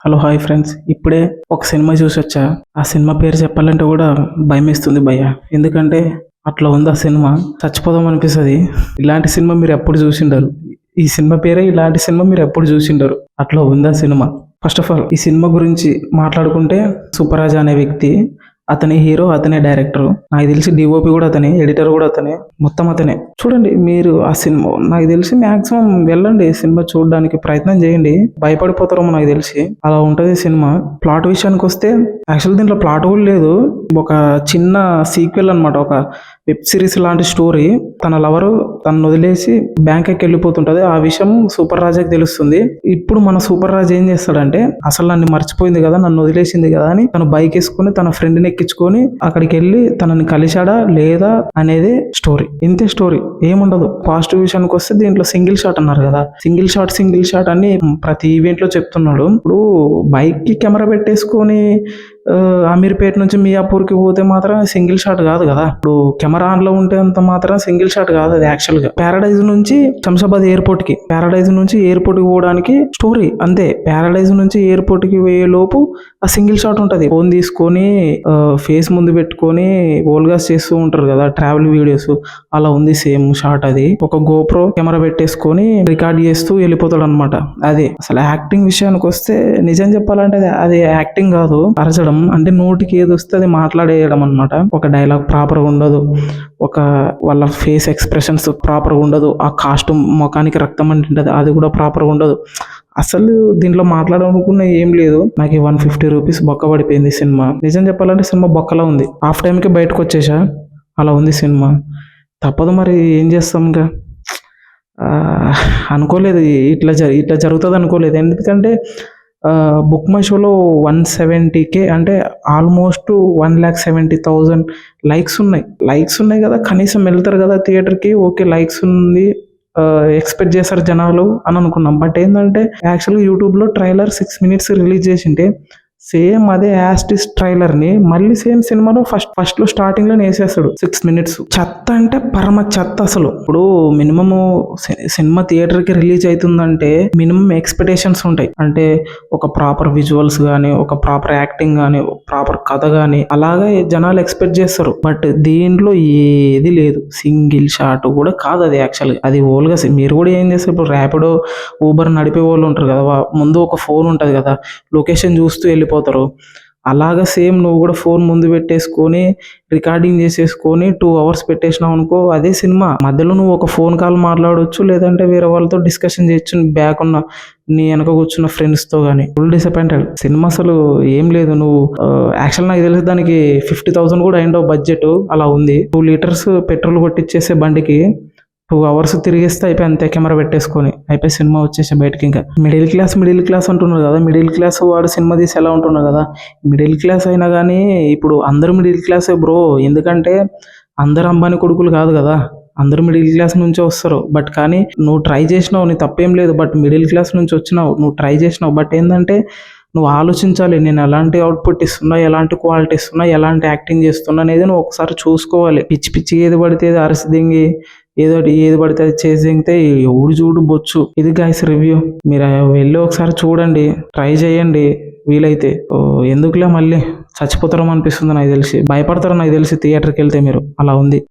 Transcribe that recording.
Hello hi friends, ఇప్పుడే ఒక cinema చూసొచ్చా. ఆ సినిమా పేరు చెప్పాలంటే కూడా భయమేస్తుంది భయ్య. ఎందుకంటే అట్లా ఉంది ఆ సినిమా. చచ్చిపోదాం అనిపిస్తుంది. ఇలాంటి సినిమా మీరు ఎప్పుడు చూసిండరు. ఈ సినిమా పేరే ఇలాంటి సినిమా మీరు ఎప్పుడు చూసిండరు. అట్లా ఉంది ఆ సినిమా. ఫస్ట్ ఆఫ్ ఆల్ ఈ సినిమా గురించి మాట్లాడుకుంటే, సూపర్ రాజా అనే వ్యక్తి, అతనే హీరో, అతనే డైరెక్టర్. నాకు తెలిసి డిఓపి కూడా అతనే, ఎడిటర్ కూడా అతనే, మొత్తం అతనే. చూడండి మీరు ఆ సినిమా. నాకు తెలిసి మాక్సిమం వెళ్ళండి సినిమా చూడడానికి ప్రయత్నం చేయండి. భయపడిపోతారేమో నాకు తెలిసి. అలా ఉంటది సినిమా. ప్లాట్ విషయానికి వస్తే, యాక్చువల్ దీంట్లో ప్లాట్ కూడా లేదు. ఒక చిన్న సీక్వెల్ అన్నమాట. ఒక వెబ్ సిరీస్ లాంటి స్టోరీ. తన లవరు తను వదిలేసి బ్యాంకాక్ వెళ్ళిపోతుంటది. ఆ విషయం సూపర్ రాజాకి తెలుస్తుంది. ఇప్పుడు మన సూపర్ రాజు ఏం చేస్తాడంటే, అసలు నన్ను మర్చిపోయింది కదా, నన్ను వదిలేసింది కదా అని తను బైక్ వేసుకుని తన ఫ్రెండ్ ని ఎక్కించుకొని అక్కడికి వెళ్ళి తనని కలిశాడా లేదా అనేది స్టోరీ. ఇంతే స్టోరీ, ఏముండదు. పాజిటివ్ విషయానికి వస్తే, దీంట్లో సింగిల్ షాట్ అన్నారు కదా, సింగిల్ షాట్ అని ప్రతి ఈవెంట్ లో చెప్తున్నాడు. ఇప్పుడు బైక్ కి కెమెరా పెట్టేసుకొని అమీర్పేట నుంచి మియాపూర్కి పోతే మాత్రం సింగిల్ షాట్ కాదు కదా. ఇప్పుడు కెమెరా ఆన్ లో ఉంటే అంత మాత్రం సింగిల్ షాట్ కాదు అది. యాక్చువల్ గా ప్యారడైజ్ నుంచి శంషాబాద్ ఎయిర్పోర్ట్ కి, ప్యారడైజ్ నుంచి ఎయిర్పోర్ట్ కి పోవడానికి స్టోరీ అంతే. ప్యారడైజ్ నుంచి ఎయిర్పోర్ట్ కి పోయే లోపు ఆ సింగిల్ షాట్ ఉంటది. ఫోన్ తీసుకొని ఫేస్ ముందు పెట్టుకొని ఓల్గాస్ చేస్తూ ఉంటారు కదా ట్రావెల్ వీడియోస్, అలా ఉంది సేమ్ షాట్ అది. ఒక గోప్రో కెమెరా పెట్టేసుకొని రికార్డ్ చేస్తూ వెళ్ళిపోతాడు అనమాట. అది అసలు యాక్టింగ్ విషయానికి వస్తే, నిజం చెప్పాలంటే అది యాక్టింగ్ కాదు, అరచడం. అంటే నోటికి ఏది వస్తే అది మాట్లాడేయడం అనమాట. ఒక డైలాగ్ ప్రాపర్ గా ఉండదు, ఒక వాళ్ళ ఫేస్ ఎక్స్ప్రెషన్స్ ప్రాపర్ గా ఉండదు, ఆ కాస్ట్యూమ్ ముఖానికి రక్తం అంటుంటది అది కూడా ప్రాపర్ గా ఉండదు. అసలు దీంట్లో మాట్లాడాలనుకున్న ఏం లేదు. నాకు 150 రూపీస్ బొక్క పడిపోయింది సినిమా. నిజం చెప్పాలంటే సినిమా బొక్కలా ఉంది. హాఫ్ టైంకి బయటకు వచ్చేసా, అలా ఉంది సినిమా. తప్పదు మరి, ఏం చేస్తాం ఇంకా. అనుకోలేదు ఇట్లా జరుగుతుంది అనుకోలేదు. ఎందుకంటే బుక్ మై షోలో 170K అంటే ఆల్మోస్ట్ 1,70,000 లైక్స్ ఉన్నాయి కదా. కనీసం వెళ్తారు కదా థియేటర్కి, ఓకే లైక్స్ ఉంది ఎక్స్పెక్ట్ చేస్తారు జనాలు అని అనుకున్నాం. బట్ ఏంటంటే యాక్చువల్గా యూట్యూబ్లో ట్రైలర్ 6 minutes రిలీజ్ చేసింటే, సేమ్ అదే యాస్టిస్ ట్రైలర్ ని మళ్ళీ సేమ్ సినిమాలో ఫస్ట్ లో స్టార్టింగ్ లో వేసేస్తాడు 6 minutes. చెత్త అంటే పరమ చెత్త అసలు. ఇప్పుడు మినిమం సినిమా థియేటర్ కి రిలీజ్ అవుతుందంటే మినిమం ఎక్స్పెక్టేషన్స్ ఉంటాయి. అంటే ఒక ప్రాపర్ విజువల్స్ గానీ, ఒక ప్రాపర్ యాక్టింగ్ గానీ, ప్రాపర్ కథ గానీ, అలాగే జనాలు ఎక్స్పెక్ట్ చేస్తారు. బట్ దీంట్లో ఏది లేదు. సింగిల్ షాట్ కూడా కాదు అది. యాక్చువల్ అది ఓల్గా మీరు కూడా ఏం చేస్తారు, ఇప్పుడు ర్యాపిడో ఊబర్ నడిపే వాళ్ళు ఉంటారు కదా, ముందు ఒక ఫోన్ ఉంటది కదా, లొకేషన్ చూస్తూ వెళ్ళిపోతారు. అలాగా సేమ్ నువ్వు కూడా ఫోన్ ముందు పెట్టేసుకొని రికార్డింగ్ చేసేసుకొని 2 hours పెట్టేసినావు అనుకో, అదే సినిమా. మధ్యలో నువ్వు ఒక ఫోన్ కాల్ మాట్లాడవచ్చు, లేదంటే వేరే వాళ్ళతో డిస్కషన్ చేయొచ్చు, బ్యాక్ ఉన్న నీ వెనక కూర్చున్న ఫ్రెండ్స్ తో గానీ. Full disappointed cinema. అసలు ఏం లేదు. నువ్వు యాక్చువల్ నాకు తెలిసి దానికి 50,000 కూడా అయిండవు బడ్జెట్. అలా ఉంది. 2 liters పెట్రోల్ కొట్టించేసే బండికి 2 hours తిరిగిస్తే అయిపోయి, అంతే కెమెరా పెట్టేసుకొని అయిపోయి సినిమా వచ్చేసి బయటకి. ఇంకా మిడిల్ క్లాస్ అంటున్నారు కదా, మిడిల్ క్లాస్ వాడు సినిమా తీసి ఎలా ఉంటున్నారు కదా. మిడిల్ క్లాస్ అయినా కానీ ఇప్పుడు అందరూ మిడిల్ క్లాసే బ్రో. ఎందుకంటే అందరు అంబానీ కొడుకులు కాదు కదా, అందరూ మిడిల్ క్లాస్ నుంచే వస్తారు. బట్ కానీ నువ్వు ట్రై చేసినావు, నీ తప్పేం లేదు. బట్ మిడిల్ క్లాస్ నుంచి వచ్చినావు, నువ్వు ట్రై చేసినావు. బట్ ఏంటంటే నువ్వు ఆలోచించాలి, నేను ఎలాంటి అవుట్పుట్ ఇస్తున్నా, ఎలాంటి క్వాలిటీ ఇస్తున్నా, ఎలాంటి యాక్టింగ్ చేస్తున్నా అనేది నువ్వు ఒకసారి చూసుకోవాలి. పిచ్చి ఏది పడితే ఏది అరసిదింగి ఏది పడితే అది చేసితే ఎవడు చూడు బొచ్చు. ఇది గైస్ రివ్యూ. మీరు వెళ్ళి ఒకసారి చూడండి, ట్రై చేయండి వీలైతే. ఎందుకులే మళ్ళీ చచ్చిపోతారో అనిపిస్తుంది నాకు తెలిసి, భయపడతారో నాకు తెలిసి థియేటర్కి వెళ్తే మీరు. అలా ఉంది.